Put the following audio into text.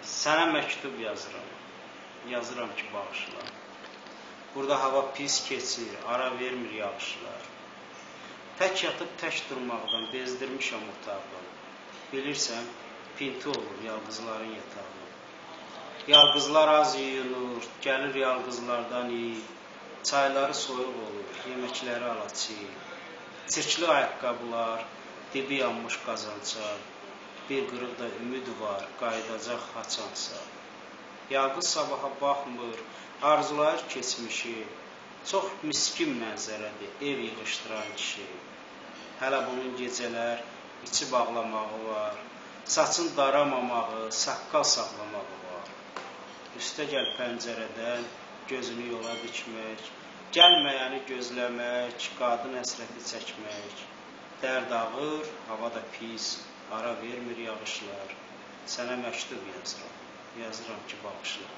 Sənə məktub yazıram. Yazıram ki, bağışla. Burada hava pis keçir, ara vermir yağışlar. Tək yatıb tək durmaqdan bezdirmişəm otağı. Bilirsən, pinti olur yalqızların yatağı. Yalqızlar az yuyunur, gəlir yalqızlardan iyi. Çayları soyuq olur, yeməkləri alaçı. Çirkli ayaqqabılar, dibi yanmış qazanca. Bir qırıq da ümid var, qayıdacaq haçansa. Yalqız sabaha baxmır, arzulayır keçmişi. Çox miskin mənzərədir, ev yığışdıran kişi. Hələ bunun gecələr içi bağlamağı var. Saçın daramamağı, saqqal saxlamağı var. Üstə gəl pəncərədən gözünü yola dikmək. Gəlməyəni gözləmək, qadın həsrəti çəkmək. Dərd ağır, hava da pis, ara vermir yağışlar. Sənə məktub yazıram, yazıram ki, bağışla.